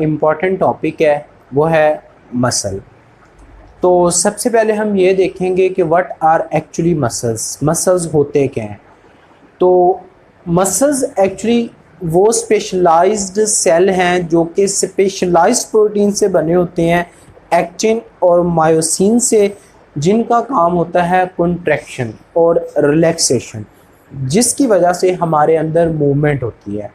Important topic है वो है मसल। तो सबसे पहले हम ये देखेंगे कि what are actually muscles, muscles होते क्या हैं। तो मसल्स एक्चुअली वो स्पेशलाइज्ड सेल हैं जो कि स्पेशलाइज्ड प्रोटीन से बने होते हैं, एक्टिन और मायोसिन से, जिनका काम होता है कॉन्ट्रैक्शन और रिलैक्सेशन, जिसकी वजह से हमारे अंदर मूवमेंट होती है।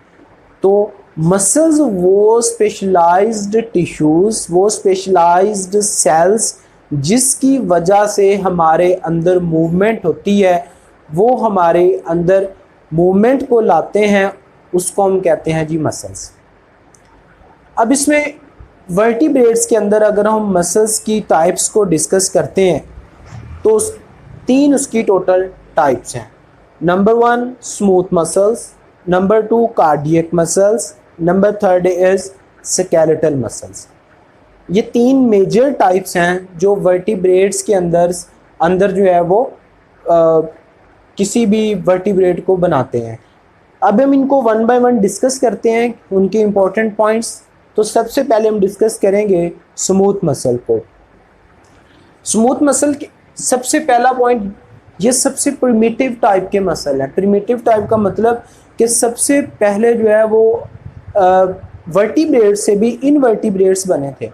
तो मसल्स वो स्पेशलाइज्ड टिश्यूज़, वो स्पेशलाइज्ड सेल्स जिसकी वजह से हमारे अंदर मूवमेंट होती है, वो हमारे अंदर मूवमेंट को लाते हैं, उसको हम कहते हैं जी मसल्स। अब इसमें वर्टिब्रेट्स के अंदर अगर हम मसल्स की टाइप्स को डिस्कस करते हैं तो 3 उसकी टोटल टाइप्स हैं। Number 1 smooth muscles, number 2 cardiac muscles, number 3 is skeletal muscles. ये 3 मेजर टाइप्स हैं जो वर्टिब्रेट्स के अंदर जो है वो किसी भी वर्टिब्रेट को बनाते हैं। अब हम इनको वन बाय वन डिस्कस करते हैं, उनके इम्पोर्टेंट पॉइंट्स। तो सबसे पहले हम डिस्कस करेंगे स्मूथ मसल को। स्मूथ मसल के सबसे पहला पॉइंट, ये सबसे प्रिमिटिव टाइप के मसल हैं। प्रिमिटिव टाइप का मतलब कि सबसे पहले जो है वो वर्टिब्रेट्स से भी इनवर्टिब्रेट्स बने थे।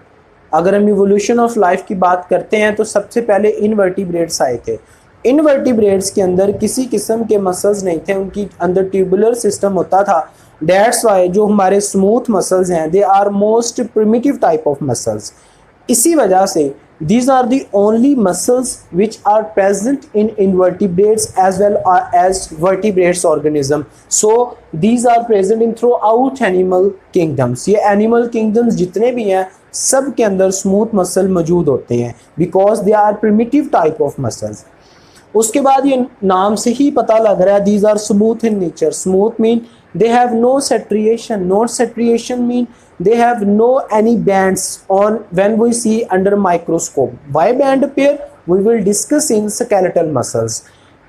अगर हम इवोल्यूशन ऑफ लाइफ की बात करते हैं तो सबसे पहले इनवर्टिब्रेट्स आए थे। इनवर्टिब्रेट्स के अंदर किसी किस्म के मसल्स नहीं थे, उनकी अंदर ट्यूबुलर सिस्टम होता था। दैट्स वाई जो हमारे स्मूथ मसल्स हैं they are most primitive type of muscles. इसी वजह से these are the only muscles which are present in invertebrates as well as vertebrates organism. So these are present in throughout animal kingdoms. ये animal kingdoms जितने भी हैं सब के अंदर स्मूथ मसल मौजूद होते हैं because they are primitive type of muscles. उसके बाद ये नाम से ही पता लग रहा है these are smooth in nature. Smooth mean they have no striation. No striation mean they have no any bands on when we see under microscope. Why band appear? We will discuss in skeletal muscles.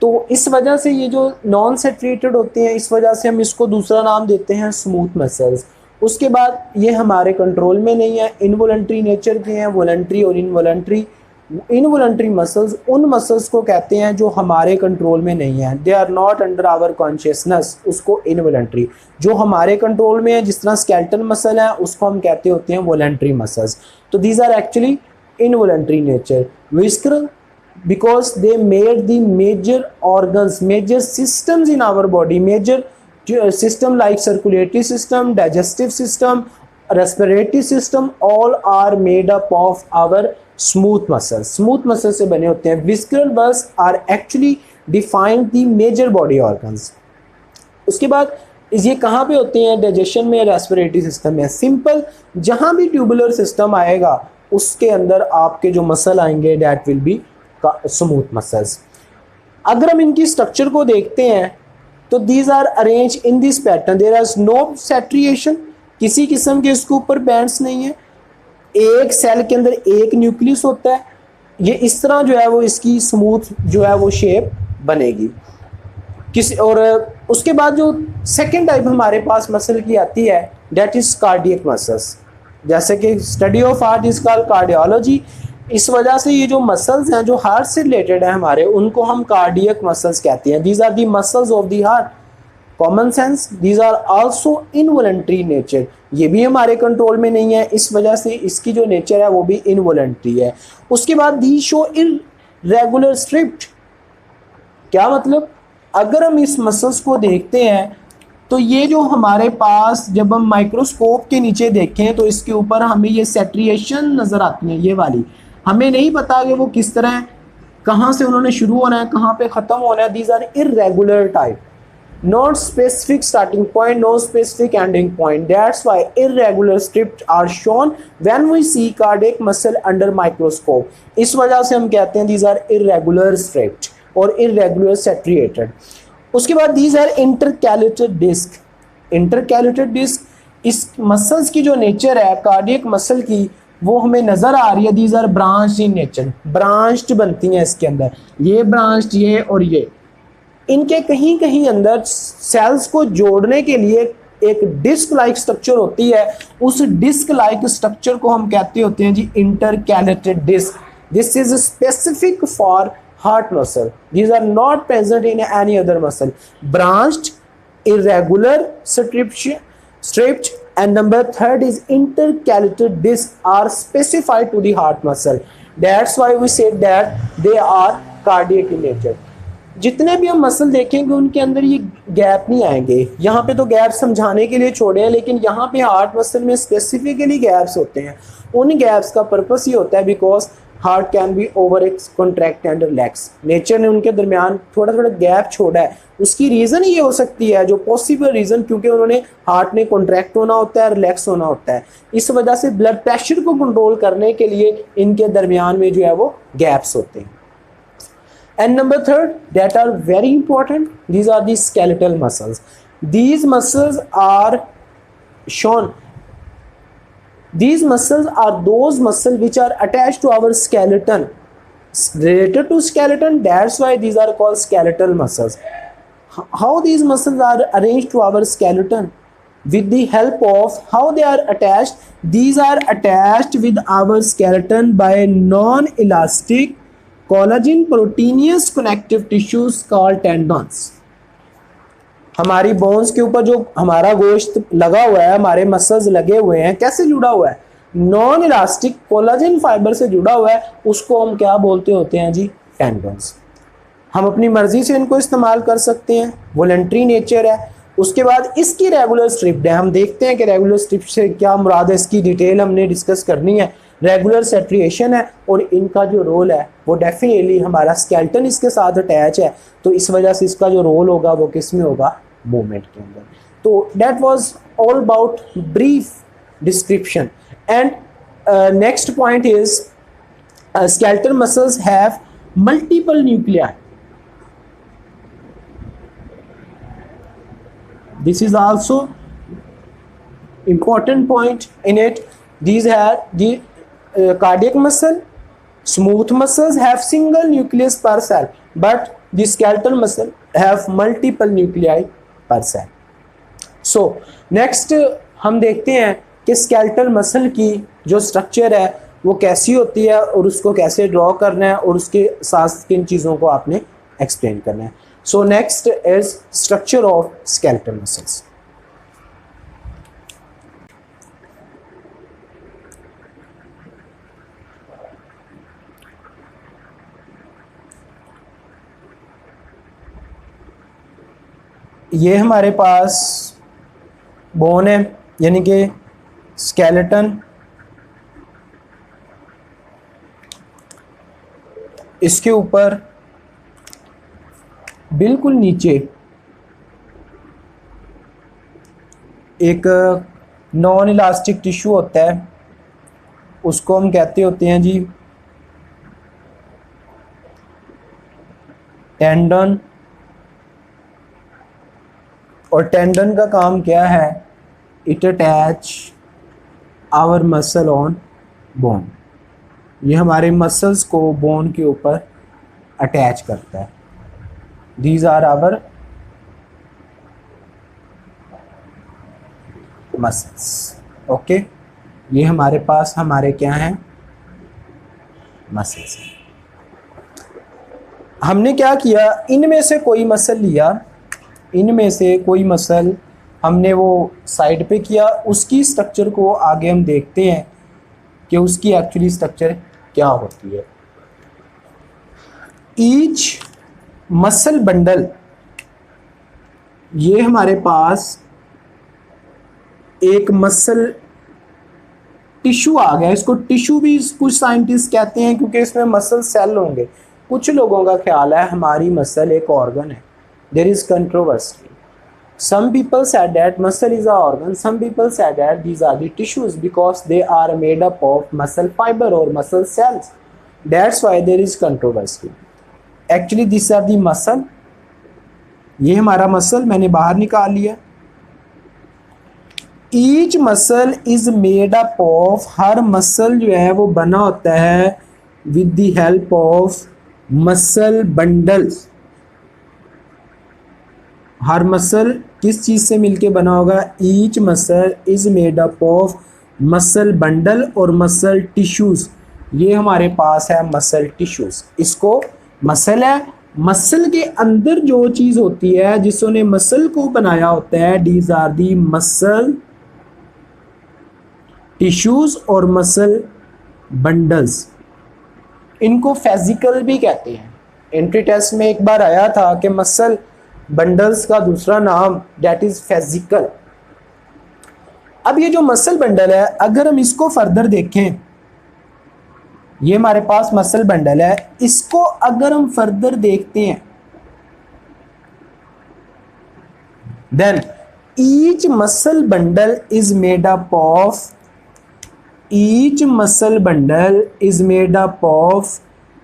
तो इस वजह से ये जो non सेट्रेटेड होते हैं, इस वजह से हम इसको दूसरा नाम देते हैं स्मूथ मसल्स। उसके बाद ये हमारे कंट्रोल में नहीं है, इनवॉलंटरी नेचर के हैं, वॉलंटरी और इनवॉलंटरी। इनवॉलंटरी मसल्स उन मसल्स को कहते हैं जो हमारे कंट्रोल में नहीं है, they are not under our consciousness, उसको इनवॉलंटरी। जो हमारे कंट्रोल में है जिस तरह स्केलेटल मसल है उसको हम कहते होते हैं वॉलंटरी मसल्स। तो these are actually involuntary nature. Visceral because they made the major organs, major systems in our body, major system like circulatory system, digestive system, respiratory system, all are made up of our smooth muscles. Smooth muscles से बने होते हैं। Visceral muscles are actually define the major body organs. उसके बाद ये कहाँ पे होते हैं? डाइजेशन में, रेस्पिरेटरी सिस्टम में। सिंपल, जहाँ भी ट्यूबुलर सिस्टम आएगा उसके अंदर आपके जो मसल आएंगे that will be smooth muscles. अगर हम इनकी स्ट्रक्चर को देखते हैं तो these are arrange in this pattern, there is no striation, किसी किस्म के इसके ऊपर बैंड्स नहीं है। एक सेल के अंदर एक न्यूक्लियस होता है। ये इस तरह जो है वो इसकी स्मूथ जो है वो शेप बनेगी किसी। और उसके बाद जो सेकेंड टाइप हमारे पास मसल की आती है डेट इज कार्डियक मसल्स। जैसे कि study of heart is called cardiology. इस वजह से ये जो मसल्स हैं जो हार्ट से रिलेटेड है हमारे, उनको हम कार्डियक मसल्स कहते हैं। These are the muscles of the heart. Common sense, these are also involuntary nature. ये भी हमारे कंट्रोल में नहीं है, इस वजह से इसकी जो नेचर है वो भी इनवॉलंटरी है। उसके बाद दी शो इर्रेगुलर स्ट्रिप्ड। क्या मतलब? अगर हम इस मसल्स को देखते हैं तो ये जो हमारे पास जब हम माइक्रोस्कोप के नीचे देखें तो इसके ऊपर हमें ये सेट्रिएशन नज़र आती है, ये वाली। हमें नहीं पता कि वो किस तरह है, कहाँ से उन्होंने शुरू होना है, कहाँ पे ख़त्म होना है। These are irregular type, not specific starting point, no specific ending point. That's why irregular strips are shown when we see cardiac muscle under microscope. इस वजह से हम कहते हैं दीज आर इर्रेगुलर स्ट्रिप्ड और इर्रेगुलर सेट्रिएटेड। उसके बाद these are intercalated disc. Intercalated disc, इस मसल्स की जो नेचर है कार्डियक मसल की वो हमें नज़र आ रही है। These are branch in nature, branched बनती हैं इसके अंदर, ये ब्रांच, ये और ये। इनके कहीं कहीं अंदर सेल्स को जोड़ने के लिए एक डिस्क लाइक स्ट्रक्चर होती है, उस डिस्क लाइक स्ट्रक्चर को हम कहते होते हैं जी intercalated disc. This is specific for heart muscle. These are not present in any other muscle. Branched, irregular, stripped, and number third is intercalated discs are specified to the heart muscle. That's why we said that they are cardiac in nature. जितने भी हम muscle देखेंगे उनके अंदर ये gap नहीं आएंगे। यहाँ पे तो गैप समझाने के लिए छोड़े हैं, लेकिन यहाँ पे हार्ट मसल में स्पेसिफिकली गैप्स होते हैं। उन गैप्स का पर्पस ये होता है because heart can be over contract and relax. Nature ने उनके दरमियान थोड़ा थोड़ा गैप छोड़ा है। उसकी रीज़न ये हो सकती है, जो पॉसिबल रीज़न, क्योंकि उन्होंने हार्ट ने कॉन्ट्रैक्ट होना होता है, रिलैक्स होना होता है। इस वजह से ब्लड प्रेशर को कंट्रोल करने के लिए इनके दरमियान में जो है वो गैप्स होते हैं। And number third, that are very important, these are the skeletal muscles. These muscles are shown. These muscles are those muscles which are attached to our skeleton, related to skeleton. That's why these are called skeletal muscles. How these muscles are arranged to our skeleton? With the help of how they are attached, these are attached with our skeleton by non-elastic collagen proteinous connective tissues called tendons. हमारी bones के ऊपर जो हमारा गोश्त लगा हुआ है, हमारे मसल्स लगे हुए हैं, कैसे जुड़ा हुआ है? नॉन इलास्टिक कोलाजन फाइबर से जुड़ा हुआ है। उसको हम क्या बोलते होते हैं जी? टेंडन्स। हम अपनी मर्जी से इनको इस्तेमाल कर सकते हैं, वॉलंटरी नेचर है। उसके बाद इसकी रेगुलर स्ट्रिप्ड है। हम देखते हैं कि रेगुलर स्ट्रिप से क्या मुराद है, इसकी डिटेल हमने डिस्कस करनी है। रेगुलर सेट्रिएशन है और इनका जो रोल है वो डेफिनेटली हमारा स्केलेटन इसके साथ अटैच है, तो इस वजह से इसका जो रोल होगा वो किस में होगा? मूवमेंट के अंदर। तो that was all about brief description. And next point is skeletal muscles have multiple nuclei. This is also important point in it. These are the cardiac muscle, smooth muscles have single nucleus per cell, but the skeletal muscle have multiple nuclei per cell. So next हम देखते हैं कि skeletal muscle की जो structure है वो कैसी होती है और उसको कैसे ड्रॉ करना है और उसके साथ किन चीज़ों को आपने एक्सप्लेन करना है। So next is structure of skeletal muscles. ये हमारे पास बोन है, यानी कि स्केलेटन। इसके ऊपर बिल्कुल नीचे एक नॉन इलास्टिक टिश्यू होता है, उसको हम कहते होते हैं जी टेंडन। और टेंडन का काम क्या है? It attach our muscle on bone. ये हमारे मसल्स को बोन के ऊपर अटैच करता है। These are our muscles. Okay, ये हमारे पास हमारे क्या हैं? मसल्स हैं। हमने क्या किया? इनमें से कोई मसल लिया, इनमें से कोई मसल हमने वो साइड पे किया, उसकी स्ट्रक्चर को आगे हम देखते हैं कि उसकी एक्चुअली स्ट्रक्चर क्या होती है। ईच मसल बंडल, ये हमारे पास एक मसल टिश्यू आ गया। इसको टिश्यू भी कुछ साइंटिस्ट कहते हैं क्योंकि इसमें मसल सेल होंगे। कुछ लोगों का ख्याल है हमारी मसल एक ऑर्गन है। There is controversy. Some people said that muscle is an organ. Some people said that these are the tissues because they are made up of muscle fiber or muscle cells. That's why there is controversy. Actually, these are the muscle. ये हमारा muscle मैंने बाहर निकाल लिया। Each muscle is made up of, her muscle जो है वो बना होता है with the help of muscle bundles. Her muscle किस चीज़ से मिलके बना होगा? Each muscle is made up of muscle bundle और मसल टिश्यूज़। ये हमारे पास है मसल टिश्यूज़, इसको मसल है। मसल के अंदर जो चीज़ होती है जिसने मसल को बनाया होता है, these are the muscle tissues और मसल बंडल्स। इनको फेजिकल भी कहते हैं। एंट्री टेस्ट में एक बार आया था कि मसल बंडल्स का दूसरा नाम दैट इज फेजिकल। अब ये जो मसल बंडल है, अगर हम इसको फर्दर देखें, ये हमारे पास मसल बंडल है, इसको अगर हम फर्दर देखते हैं, then each muscle bundle is made up of each muscle bundle is made up of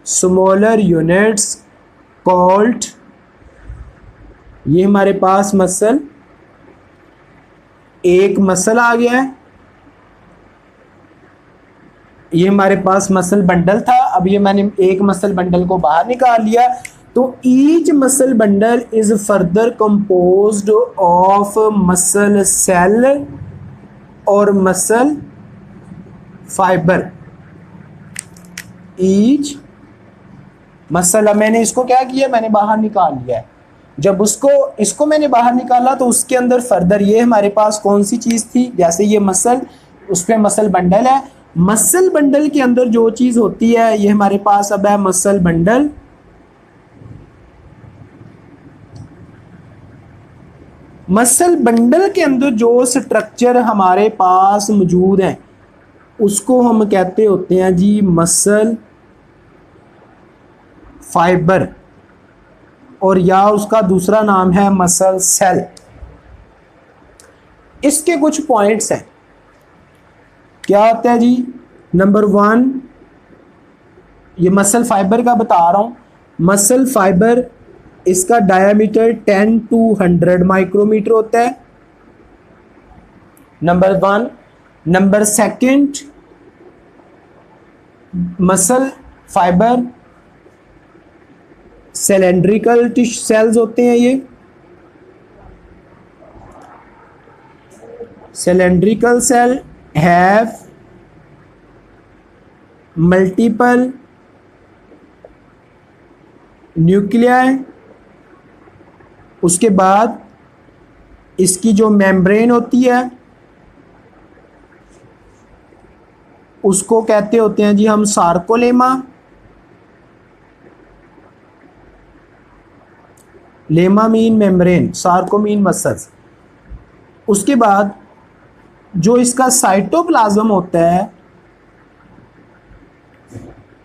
smaller units called, ये हमारे पास मसल, एक मसल आ गया है, ये हमारे पास मसल बंडल था। अब ये मैंने एक मसल बंडल को बाहर निकाल लिया, तो each muscle bundle is further composed of muscle cell और मसल फाइबर। ईच मसल, मैंने इसको क्या किया, मैंने बाहर निकाल लिया है। जब इसको मैंने बाहर निकाला तो उसके अंदर फर्दर ये हमारे पास कौन सी चीज़ थी, जैसे ये मसल, उस पर मसल बंडल है। मसल बंडल के अंदर जो चीज़ होती है ये हमारे पास अब है मसल बंडल। मसल बंडल के अंदर जो स्ट्रक्चर हमारे पास मौजूद है उसको हम कहते होते हैं जी मसल फाइबर, और या उसका दूसरा नाम है मसल सेल। इसके कुछ पॉइंट्स हैं, क्या होता है जी? नंबर 1, ये मसल फाइबर का बता रहा हूँ। मसल फाइबर, इसका डायामीटर 10 to 100 माइक्रोमीटर होता है, number 1। Number 2, muscle fibre cylindrical cells होते हैं। ये cylindrical cell have multiple nuclei. उसके बाद इसकी जो मेम्ब्रेन होती है उसको कहते होते हैं जी हम sarcolemma. Lemma mean membrane, Sarco mean muscles. उसके बाद जो इसका साइटोप्लाज्म होता है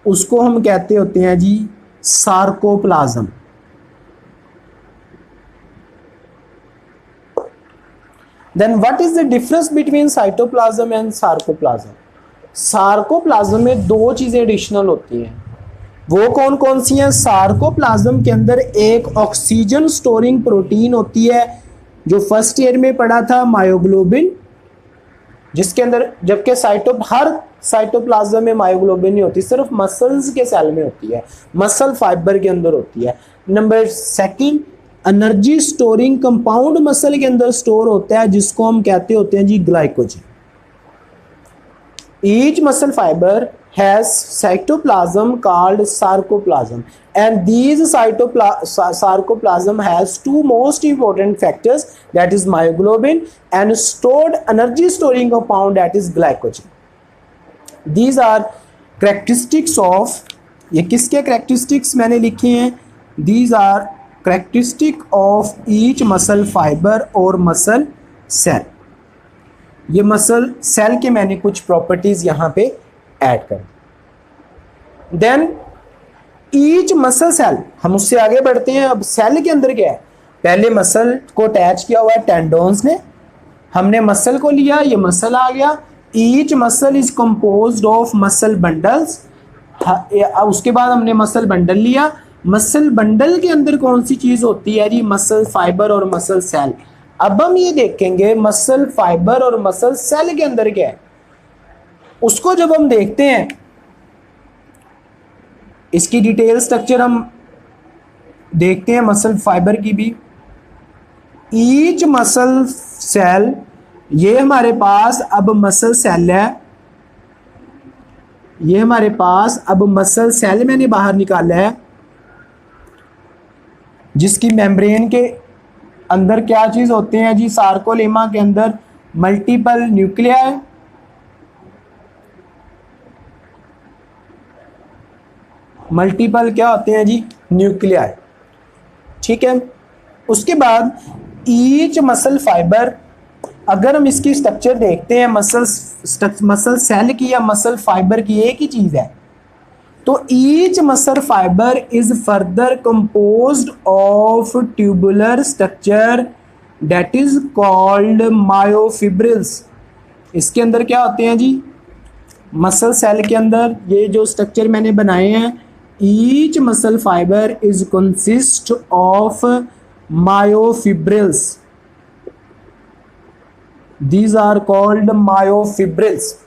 उसको हम कहते होते हैं जी sarcoplasm. Then what is the difference between cytoplasm and sarcoplasm? Sarcoplasm में दो चीजें एडिशनल होती हैं, वो कौन कौन सी हैं? सार्कोप्लाज्म के अंदर एक ऑक्सीजन स्टोरिंग प्रोटीन होती है जो फर्स्ट ईयर में पढ़ा था, मायोग्लोबिन, जिसके अंदर, जबकि हर साइटोप्लाज्म में मायोग्लोबिन नहीं होती, सिर्फ मसल्स के सेल में होती है, मसल फाइबर के अंदर होती है। Number 2, energy storing compound muscle के अंदर स्टोर होता है जिसको हम कहते होते हैं जी glycogen. Each muscle fiber has cytoplasm called sarcoplasm, and these sarcoplasm has two most important factors, that is myoglobin and stored energy storing compound, that is glycogen. These are characteristics of, ये किसके characteristics मैंने लिखे हैं? These are characteristic of each muscle fiber और muscle cell। ये muscle cell के मैंने कुछ प्रॉपर्टीज यहां पे ऐड कर। देन ईच मसल सेल, हम उससे आगे बढ़ते हैं। अब सेल के अंदर क्या है? पहले मसल को अटैच किया हुआ है टेंडोन्स ने, हमने मसल को लिया, ये मसल आ गया। Each muscle is composed of muscle bundles. उसके बाद हमने मसल बंडल लिया, मसल बंडल के अंदर कौन सी चीज होती है जी? मसल फाइबर और मसल सेल। अब हम ये देखेंगे मसल फाइबर और मसल सेल के अंदर क्या है, उसको जब हम देखते हैं, इसकी डिटेल स्ट्रक्चर हम देखते हैं मसल फाइबर की भी। ईच मसल सेल, ये हमारे पास अब मसल सेल है, ये हमारे पास अब मसल सेल मैंने बाहर निकाला है, जिसकी मेम्ब्रेन के अंदर क्या चीज होते हैं जी, सार्कोलेमा के अंदर मल्टीपल न्यूक्लियाई, मल्टीपल क्या होते हैं जी, न्यूक्लियाई। ठीक है, उसके बाद ईच मसल फाइबर, अगर हम इसकी स्ट्रक्चर देखते हैं मसल सेल की या मसल फाइबर की, एक ही चीज है। तो each muscle fibre is further composed of tubular structure that is called myofibrils. इसके अंदर क्या होते हैं जी, मसल सेल के अंदर ये जो स्ट्रक्चर मैंने बनाए हैं, each muscle fibre is consist of myofibrils, these are called myofibrils.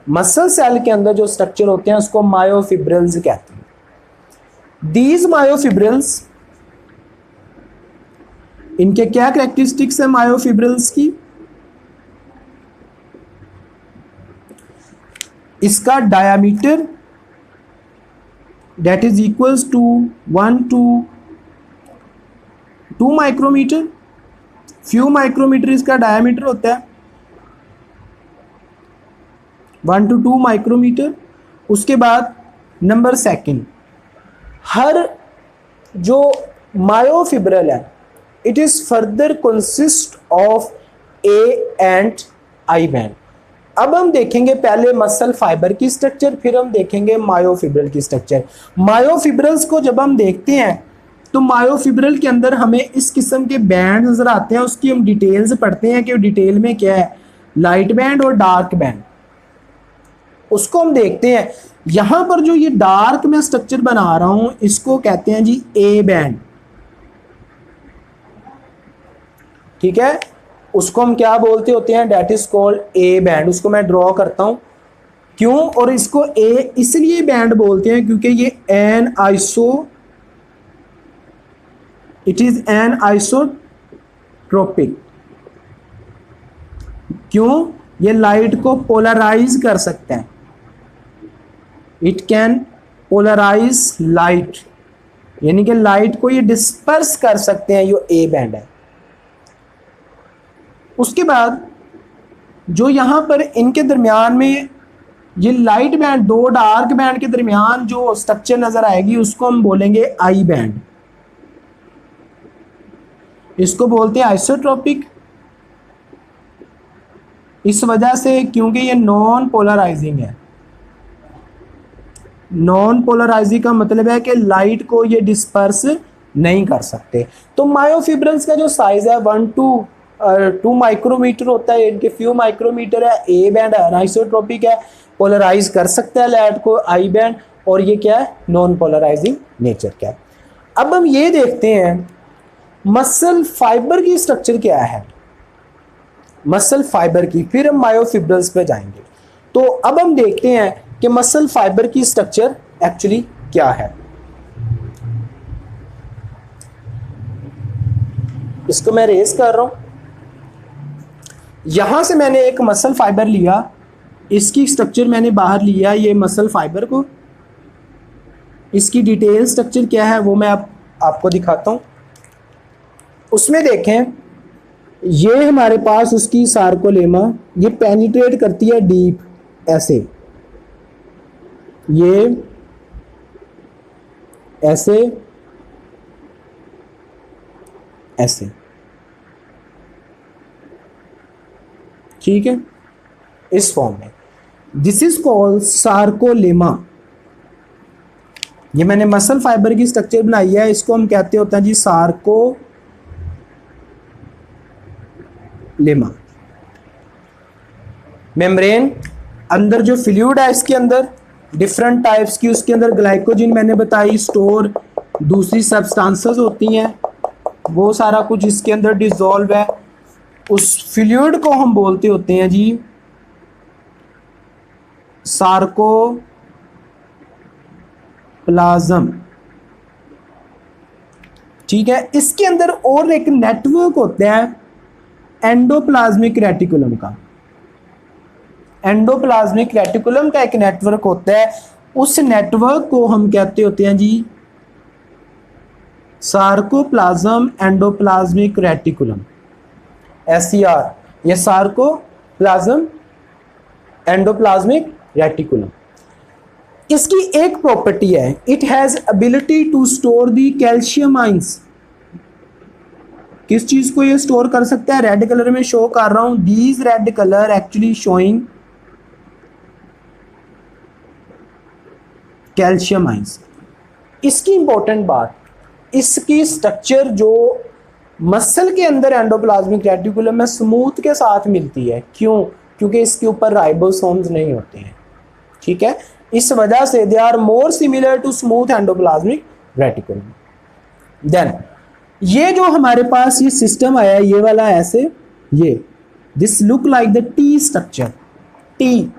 Muscle cell के अंदर जो स्ट्रक्चर होते हैं उसको मायोफिब्रिल्स कहते हैं। दीज मायोफिब्रिल्स, इनके क्या कैरेक्टरिस्टिक्स है मायोफिब्रिल्स की, इसका diameter that is equals to 1 to 2 माइक्रोमीटर, फ्यू माइक्रोमीटर इसका डायामीटर होता है, 1 to 2 माइक्रोमीटर। उसके बाद नंबर सेकंड, हर जो मायोफिब्रल है it is further consist of A and I band. अब हम देखेंगे पहले मसल फाइबर की स्ट्रक्चर, फिर हम देखेंगे मायोफिब्रल की स्ट्रक्चर। मायोफिब्रल्स को जब हम देखते हैं तो मायोफिब्रल के अंदर हमें इस किस्म के बैंड नजर आते हैं, उसकी हम डिटेल्स पढ़ते हैं कि डिटेल में क्या है, लाइट बैंड और डार्क बैंड, उसको हम देखते हैं। यहां पर जो ये डार्क में स्ट्रक्चर बना रहा हूं इसको कहते हैं जी ए बैंड। ठीक है, उसको हम क्या बोलते होते हैं, that is called A band. उसको मैं ड्रॉ करता हूं, क्यों, और इसको ए इसलिए बैंड बोलते हैं क्योंकि ये an iso, it is an isotropic. क्यों, ये लाइट को पोलराइज कर सकते हैं, इट कैन पोलराइज लाइट, यानी कि लाइट को ये डिस्पर्स कर सकते हैं, ये ए बैंड है। उसके बाद जो यहां पर इनके दरमियान में ये लाइट बैंड, दो डार्क बैंड के दरमियान जो स्ट्रक्चर नजर आएगी उसको हम बोलेंगे आई बैंड, इसको बोलते हैं आइसोट्रोपिक। इस वजह से क्योंकि ये नॉन पोलराइजिंग है, नॉन पोलराइजिंग का मतलब है कि लाइट को ये डिस्पर्स नहीं कर सकते। तो मायोफिब्रल्स का जो साइज है 1 to 2 माइक्रोमीटर होता है, इनके फ्यू माइक्रोमीटर है। ए बैंड अनाइसोट्रोपिक है, पोलराइज कर सकता है लाइट को, आई बैंड, और ये क्या है, नॉन पोलराइजिंग नेचर का है। अब हम ये देखते हैं मसल फाइबर की स्ट्रक्चर क्या है, मसल फाइबर की, फिर हम मायोफिब्रल्स पे जाएंगे। तो अब हम देखते हैं कि मसल फाइबर की स्ट्रक्चर एक्चुअली क्या है। इसको मैं रेस कर रहा हूं, यहां से मैंने एक मसल फाइबर लिया, इसकी स्ट्रक्चर मैंने बाहर लिया, ये मसल फाइबर को, इसकी डिटेल स्ट्रक्चर क्या है वो मैं आपको दिखाता हूं। उसमें देखें, ये हमारे पास उसकी सार्कोलेमा, ये पेनिट्रेट करती है डीप ऐसे, ये ऐसे ऐसे, ठीक है, इस फॉर्म में। This is called sarcolemma. ये मैंने मसल फाइबर की स्ट्रक्चर बनाई है, इसको हम कहते होते हैं जी सार्कोलेमा। मेम्ब्रेन, अंदर जो फ्लूइड है इसके अंदर डिफरेंट टाइप्स की, उसके अंदर ग्लाइकोजन मैंने बताई स्टोर, दूसरी सब्सटेंसेस होती हैं, वो सारा कुछ इसके अंदर डिसॉल्व है। उस फ्लूइड को हम बोलते होते हैं जी सार्कोप्लाज्म। ठीक है। इसके अंदर और एक नेटवर्क होता है एंडोप्लाज्मिक रेटिकुलम का। एंडोप्लाज्मिक रेटिकुलम का एक नेटवर्क होता है, उस नेटवर्क को हम कहते होते हैं जी सार्कोप्लाज्म एंडोप्लाज्मिक रेटिकुलम, SER, ये सार्कोप्लाज्म एंडोप्लाज्मिक रेटिकुलम। इसकी एक प्रॉपर्टी है, it has ability to store the calcium ions. किस चीज को ये स्टोर कर सकता है? रेड कलर में शो कर रहा हूं, these red colour actually showing calcium ions. इसकी इंपॉर्टेंट बात, इसकी स्ट्रक्चर जो मसल के अंदर एंडोप्लाज्मिक रेटिकुलम में स्मूथ के साथ मिलती है। क्यों? क्योंकि इसके ऊपर राइबोसोम्स नहीं होते हैं, ठीक है। इस वजह से they are more similar to smooth endoplasmic reticulum. Then ये जो हमारे पास ये सिस्टम आया, ये वाला ऐसे, ये this look like the T structure, T.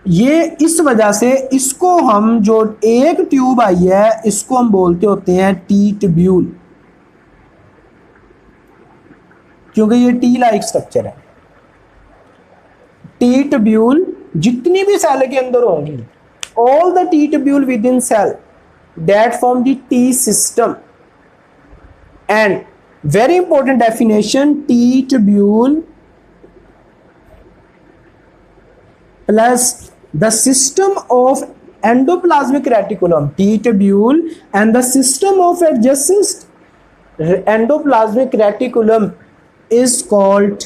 ये इस वजह से इसको हम, जो एक ट्यूब आई है, इसको हम बोलते होते हैं टी ट्यूब्यूल, क्योंकि ये टी लाइक स्ट्रक्चर है। टी ट्यूब्यूल जितनी भी सेल के अंदर होंगी, all the T tubule with in cell that form the T system. And very important definition, T tubule plus the system of endoplasmic reticulum, T tubule, and the system of adjacent endoplasmic reticulum is called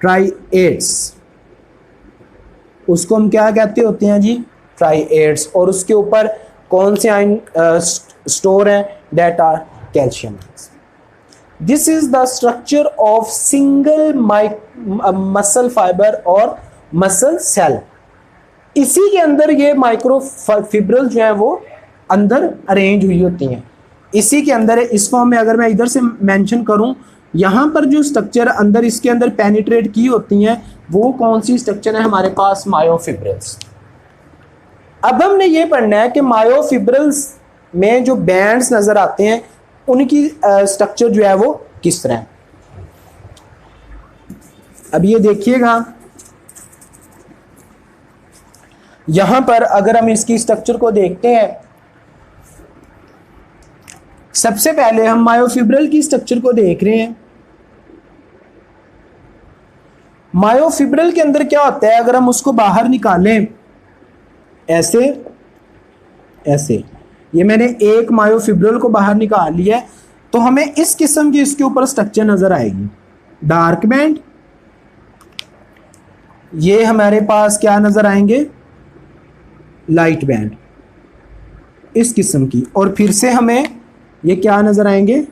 triads। उसको हम क्या कहते होते हैं जी? ट्राइएड्स। और उसके ऊपर कौन से आयन स्टोर हैं? That are calcium. This is the structure of single muscle fibre और मसल सेल। इसी के अंदर ये माइक्रो फिब्रल जो है वो अंदर अरेंज हुई होती हैं, इसी के अंदर है। इस फॉर्म में अगर मैं इधर से मेंशन करूं, यहाँ पर जो स्ट्रक्चर अंदर इसके अंदर पेनिट्रेट की होती हैं, वो कौन सी स्ट्रक्चर है हमारे पास? मायोफिब्रिल्स। अब हमने ये पढ़ना है कि मायोफिब्रिल्स में जो बैंड्स नजर आते हैं, उनकी स्ट्रक्चर जो है वो किस तरह है। अब ये देखिएगा, यहां पर अगर हम इसकी स्ट्रक्चर को देखते हैं, सबसे पहले हम मायोफिब्रिल की स्ट्रक्चर को देख रहे हैं। मायोफिब्रिल के अंदर क्या होता है? अगर हम उसको बाहर निकालें ऐसे ऐसे, ये मैंने एक मायोफिब्रिल को बाहर निकाल लिया है, तो हमें इस किस्म की इसके ऊपर स्ट्रक्चर नजर आएगी। डार्क बैंड, ये हमारे पास क्या नजर आएंगे? लाइट बैंड, इस किस्म की। और फिर से हमें ये क्या नजर आएंगे?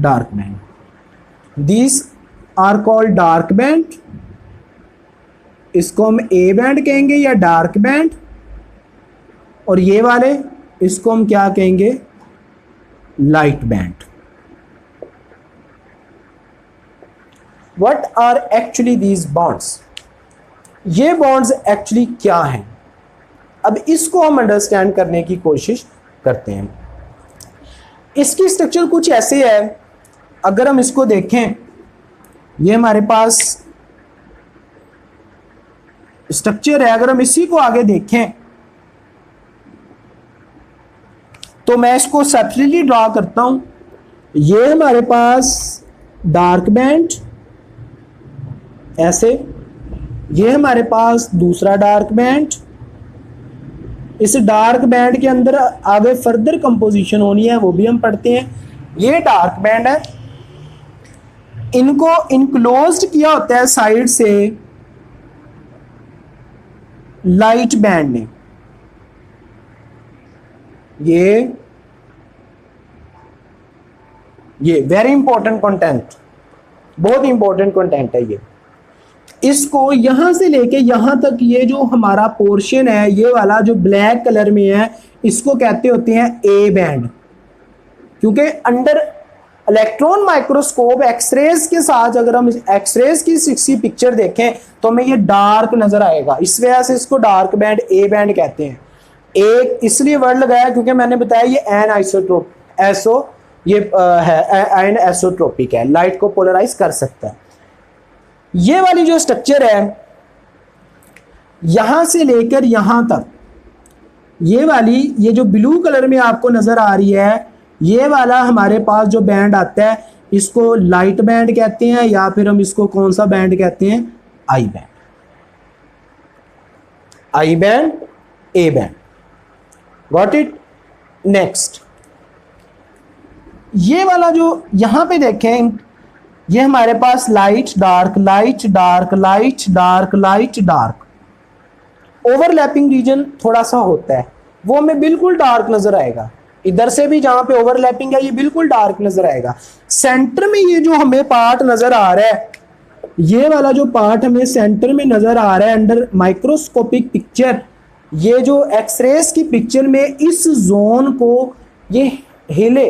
Dark band. This are called dark band. इसको हम ए बैंड कहेंगे या डार्क बैंड। और ये वाले, इसको हम क्या कहेंगे? Light band. What are actually these bonds? ये बॉन्ड्स एक्चुअली क्या हैं? अब इसको हम अंडरस्टैंड करने की कोशिश करते हैं। इसकी स्ट्रक्चर कुछ ऐसे है, अगर हम इसको देखें, ये हमारे पास स्ट्रक्चर है। अगर हम इसी को आगे देखें तो मैं इसको सेपरेटली ड्रॉ करता हूं। ये हमारे पास डार्क बैंड ऐसे, ये हमारे पास दूसरा डार्क बैंड। इस डार्क बैंड के अंदर आगे फर्दर कंपोजिशन होनी है, वो भी हम पढ़ते हैं। ये डार्क बैंड है, इनको इनक्लोज्ड किया होता है साइड से लाइट बैंड ने। ये वेरी इंपॉर्टेंट कंटेंट, बहुत इंपॉर्टेंट कंटेंट है ये। इसको यहां से लेके यहां तक ये जो हमारा पोर्शन है, ये वाला जो ब्लैक कलर में है, इसको कहते होते हैं ए बैंड। क्योंकि अंडर इलेक्ट्रॉन माइक्रोस्कोप एक्सरेज के साथ अगर हम एक्सरेज की 6 पिक्चर देखें तो हमें ये डार्क नजर आएगा, इस वजह से इसको डार्क बैंड ए बैंड कहते हैं। एक इसलिए वर्ड लगाया क्योंकि मैंने बताया ये एन आइसोटोप एसो ये है एंड एसोट्रोपिक है, लाइट को पोलराइज कर सकता है। ये वाली जो स्ट्रक्चर है यहां से लेकर यहां तक, ये वाली, ये जो ब्लू कलर में आपको नजर आ रही है, ये वाला हमारे पास जो बैंड आता है इसको लाइट बैंड कहते हैं, या फिर हम इसको कौन सा बैंड कहते हैं, I band, I band, A band. Got it. Next ये वाला जो यहां पे देखें, ये हमारे पास light dark, light dark, light dark, light dark, overlapping region थोड़ा सा होता है, वो हमें बिल्कुल डार्क नजर आएगा। इधर से भी जहां पे ओवरलैपिंग है ये बिल्कुल डार्क नजर आएगा। सेंटर में ये जो हमें पार्ट नजर आ रहा है, ये वाला जो पार्ट हमें सेंटर में नजर आ रहा है अंडर माइक्रोस्कोपिक पिक्चर, ये जो एक्सरेज की पिक्चर में इस जोन को ये हिले,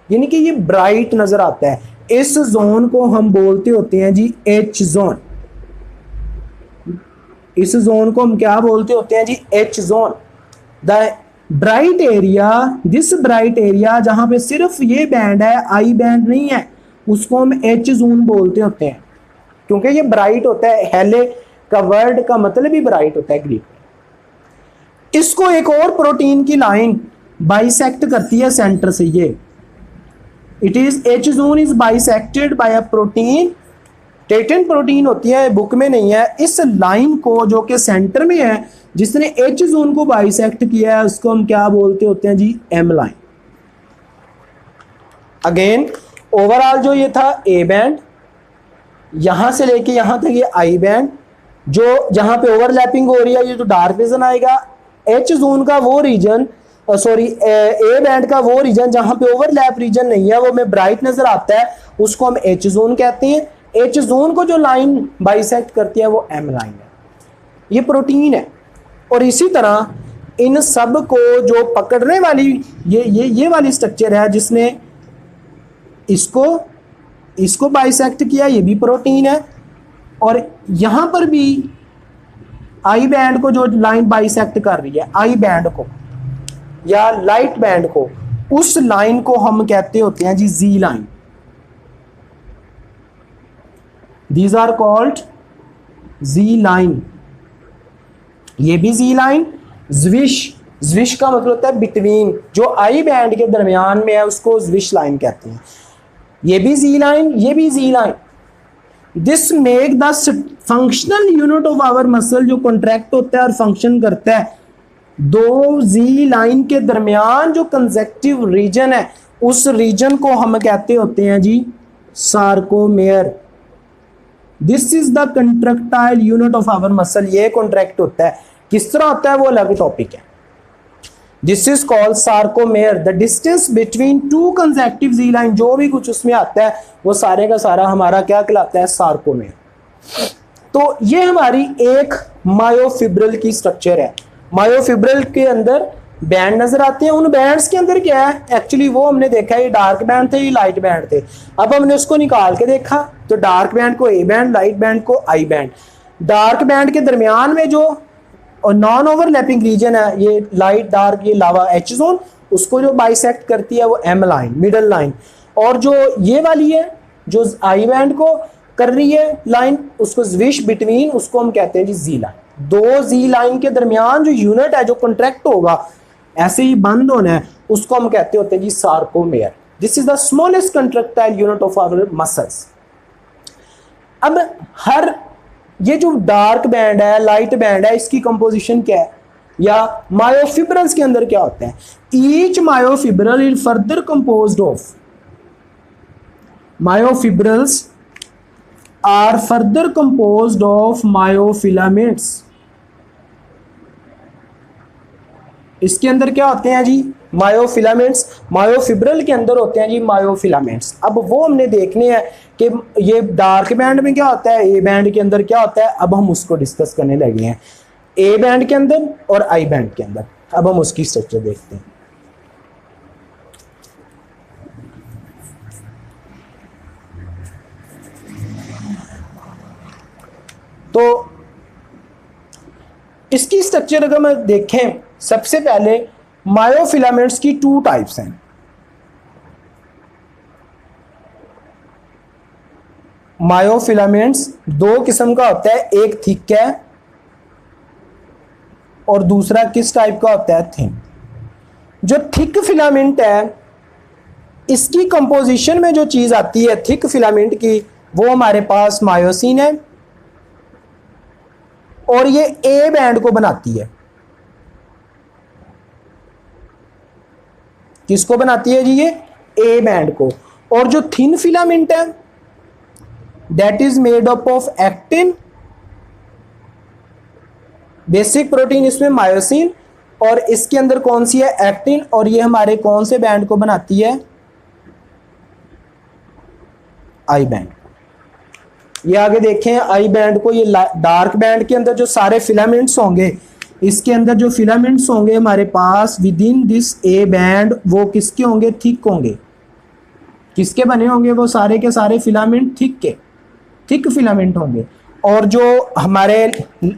यानी कि ये ब्राइट नजर आता है, इस जोन को हम बोलते होते हैं जी एच जोन। इस जोन को हम क्या बोलते होते हैं जी, H zone. The bright area, this bright area जहां पे सिर्फ ये बैंड है, आई बैंड नहीं है, उसको हम एच जोन बोलते होते हैं, क्योंकि ये ब्राइट होता है। हेले का वर्ड का मतलब ही ब्राइट होता है ग्रीक में। इसको एक और प्रोटीन की लाइन बाइसेक्ट करती है सेंटर से, ये it is H zone is bisected by a protein, Teton protein होती है, बुक में नहीं है। इस लाइन को जो कि सेंटर में है, जिसने एच जोन को बाइसेक्ट किया है, उसको हम क्या बोलते होते हैं जी, एम लाइन। अगेन ओवरऑल जो ये था ए बैंड, यहां से लेके यहां तक ये आई बैंड, जो जहां पे ओवरलैपिंग हो रही है ये जो डार्क रीजन आएगा, एच जोन का वो रीजन, सॉरी ए बैंड का वो रीजन जहां पे ओवरलैप रीजन नहीं है, वो में ब्राइट नजर आता है, उसको हम एच जोन कहते हैं। एच जोन को जो लाइन बाइसेक्ट करती है वो एम लाइन है, ये प्रोटीन है। और इसी तरह इन सब को जो पकड़ने वाली ये वाली स्ट्रक्चर है, जिसने इसको बाइसेक्ट किया, ये भी प्रोटीन है। और यहां पर भी आई बैंड को जो लाइन बाइसेक्ट कर रही है, आई बैंड को या लाइट बैंड को, उस लाइन को हम कहते होते हैं जी Z line. These are called Z line. ये भी जी लाइन। ज्विश, ज्विश का मतलब होता है बिटवीन, जो आई बैंड के दरमियान में है उसको ज्विश लाइन कहते हैं। ये भी जी लाइन, ये भी Z line. This make the functional unit of our muscle, जो कॉन्ट्रैक्ट होता है और फंक्शन करता है, दो जी लाइन के दरमियान जो कंजेक्टिव रीजन है, उस रीजन को हम कहते होते हैं जी sarcomere. This is the contractile unit of our muscle. ये कॉन्ट्रैक्ट होता है, किस तरह होता है वो अलग टॉपिक है। This is called sarcomere. The distance between two conjunctive Z line, जो भी कुछ उसमें आता है वो सारे का सारा हमारा क्या कहलाता है, सार्कोमेयर। तो ये हमारी एक मायोफिब्रिल की स्ट्रक्चर है। मायोफिब्रिल के अंदर बैंड नजर आते हैं। उन बैंड्स के अंदर क्या है, एक्चुअली वो हमने देखा ये डार्क बैंड थे, ये लाइट बैंड थे। अब हमने उसको निकाल के देखा तो डार्क बैंड को ए बैंड, लाइट बैंड को आई बैंड। डार्क बैंड के दरमियान में जो नॉन ओवरलैपिंग रीजन है, ये लाइट डार्क, ये लावा एच जोन, उसको जो बाइसेक्ट करती है वो एम लाइन, मिडल लाइन। और जो ये वाली है जो आई बैंड को कर रही है लाइन, उसको ज्विश बिटवीन, उसको हम कहते हैं जी जी लाइन। दो जी लाइन के दरमियान जो यूनिट है जो कॉन्ट्रैक्ट होगा, ऐसे ही बंद होना है, उसको हम कहते होते हैं जी sarcomere. This is the smallest contractile unit of our muscles. अब हर ये जो डार्क बैंड है, लाइट बैंड है, इसकी कंपोजिशन क्या है, या मायोफिब्रल्स के अंदर क्या होता है। Each myofibril is further composed of, myofibrils are further composed of myofilaments. इसके अंदर क्या होते हैं जी, मायोफिलामेंट्स। मायोफिब्रल के अंदर होते हैं जी मायोफिलामेंट्स। अब वो हमने देखने हैं कि ये डार्क बैंड में क्या होता है, ए बैंड के अंदर क्या होता है। अब हम उसको डिस्कस करने लगे हैं, ए बैंड के अंदर और आई बैंड के अंदर। अब हम उसकी स्ट्रक्चर देखते हैं। तो इसकी स्ट्रक्चर अगर मैं देखें, सबसे पहले मायोफिलामेंट्स की टू टाइप्स हैं। मायोफिलामेंट्स दो किस्म का होता है, एक थिक है और दूसरा किस टाइप का होता है, थिन। जो थिक फिलामेंट है इसकी कंपोजिशन में जो चीज आती है थिक फिलामेंट की, वो हमारे पास मायोसिन है और ये ए बैंड को बनाती है। किसको बनाती है जी, ये ए बैंड को। और जो थिन फिलामेंट है that is made up of actin, basic protein इसमें मायोसिन, और इसके अंदर कौन सी है, एक्टिन, और ये हमारे कौन से बैंड को बनाती है, आई बैंड। ये आगे देखें आई बैंड को, ये डार्क बैंड के अंदर जो सारे फिलामेंट्स होंगे, इसके अंदर जो फिलामेंट्स होंगे हमारे पास within this A band, वो किसके होंगे, थिक होंगे। किसके बने होंगे, वो सारे के सारे फिलामेंट थिक के, थिक फिलामेंट होंगे। और जो हमारे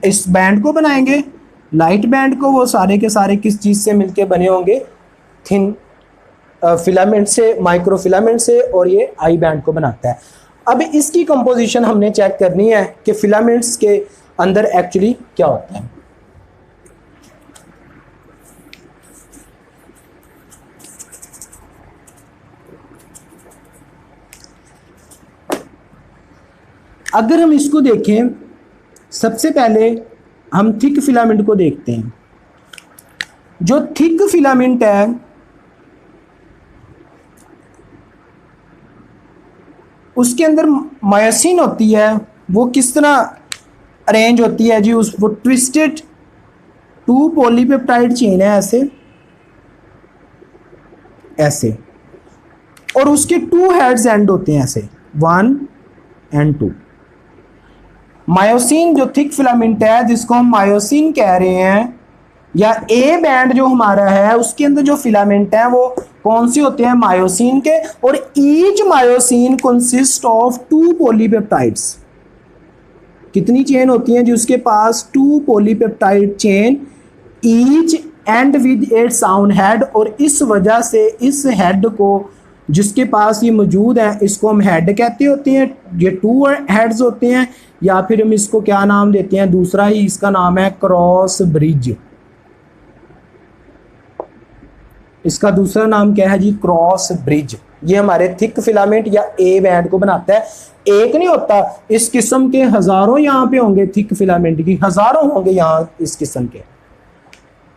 इस बैंड को बनाएंगे लाइट बैंड को, वो सारे के सारे किस चीज़ से मिलके बने होंगे, थिन फिलामेंट से, माइक्रो फिलामेंट से, और ये आई बैंड को बनाता है। अब इसकी कंपोजिशन हमने चेक करनी है कि फिलामेंट्स के अंदर एक्चुअली क्या होता है। अगर हम इसको देखें, सबसे पहले हम थिक फिलामेंट को देखते हैं। जो थिक फिलामेंट है उसके अंदर मायोसिन होती है, वो किस तरह अरेंज होती है जी, वो ट्विस्टेड 2 पॉलीपेप्टाइड चेन है, ऐसे ऐसे, और उसके 2 हेड्स एंड होते हैं ऐसे, 1 and 2। मायोसिन जो थिक फिलामेंट है जिसको हम मायोसिन कह रहे हैं, या ए बैंड जो हमारा है उसके अंदर जो फिलामेंट है वो कौन से होते हैं, मायोसिन के। और each myosin consist of 2 polypeptides. कितनी चेन होती हैं जी उसके पास, 2 polypeptide chain, each and with its own head. और इस वजह से इस हेड को, जिसके पास ये मौजूद है, इसको हम हेड कहते होते हैं। ये 2 हेड्स होते हैं, या फिर हम इसको क्या नाम देते हैं, दूसरा ही इसका नाम है क्रॉस ब्रिज। इसका दूसरा नाम क्या है जी, क्रॉस ब्रिज। ये हमारे थिक फिलामेंट या ए बैंड को बनाता है। एक नहीं होता, इस किस्म के हजारों यहाँ पे होंगे, थिक फिलामेंट की हजारों होंगे यहाँ इस किस्म के।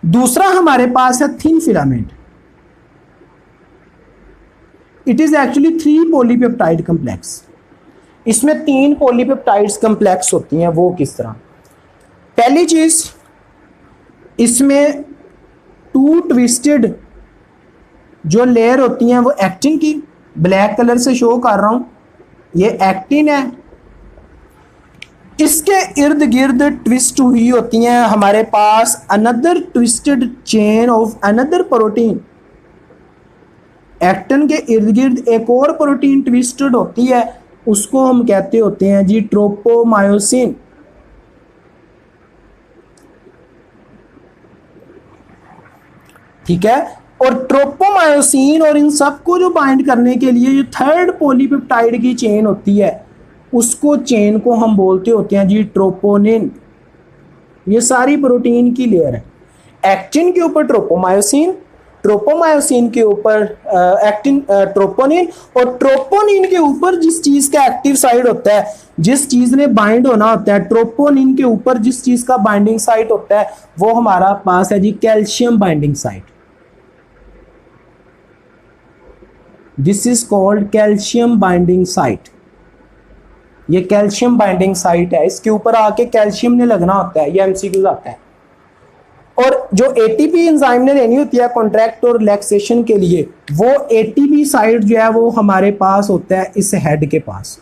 दूसरा हमारे पास है thin filament. It is actually 3 polypeptide complex. इसमें 3 पॉलीपेप्टाइड्स कम्प्लेक्स होती हैं। वो किस तरह, पहली चीज, इसमें 2 ट्विस्टेड जो लेयर होती हैं वो एक्टिन की, ब्लैक कलर से शो कर रहा हूं, ये एक्टिन है। इसके इर्द गिर्द ट्विस्ट हुई होती हैं हमारे पास another twisted chain of another protein. Actin के इर्द गिर्द एक और प्रोटीन ट्विस्टेड होती है, उसको हम कहते होते हैं जी ट्रोपोमायोसिन। ठीक है। और ट्रोपोमायोसिन और इन सबको जो बाइंड करने के लिए जो 3rd पॉलीपेप्टाइड की चेन होती है, उसको चेन को हम बोलते होते हैं जी ट्रोपोनिन। ये सारी प्रोटीन की लेयर है। एक्टिन के ऊपर ट्रोपोमायोसिन, ट्रोपोमायोसिन के ऊपर एक्टिन ट्रोपोनिन, और ट्रोपोनिन के ऊपर जिस चीज का एक्टिव साइड होता है, जिस चीज ने बाइंड होना होता है, ट्रोपोनिन के ऊपर जिस चीज का बाइंडिंग साइट होता है, वो हमारा पास है जी calcium binding site. This is called calcium binding site. ये कैल्शियम बाइंडिंग साइट है, इसके ऊपर आके कैल्शियम ने लगना होता है, ये एमसीक्यू आता है। और जो एटीपी एंजाइम ने लेनी होती है कॉन्ट्रैक्ट और रिलैक्सेशन के लिए, वो एटीपी साइट जो है वो हमारे पास होता है इस हेड के पास।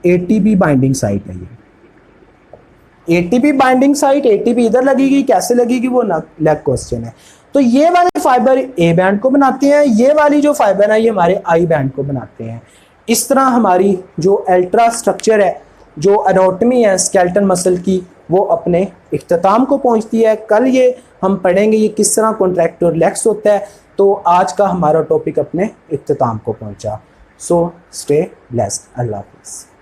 एटीपी बाइंडिंग साइट है ये। एटीपी बाइंडिंग साइट, एटीपी इधर लगेगी, कैसे लगेगी वो लेग क्वेश्चन है। तो ये वाले फाइबर ए बैंड को बनाते हैं, ये वाली जो फाइबर है ये हमारे आई बैंड को बनाते हैं। इस तरह हमारी जो अल्ट्रा स्ट्रक्चर है, जो एनाटॉमी है स्केलेटल मसल की, वो अपने इख्तिताम को पहुंचती है। कल ये हम पढ़ेंगे ये किस तरह कॉन्ट्रैक्ट और रिलैक्स होता है। तो आज का हमारा टॉपिक अपने इख्तिताम को पहुंचा। So stay blessed. अल्लाह हाफिज़।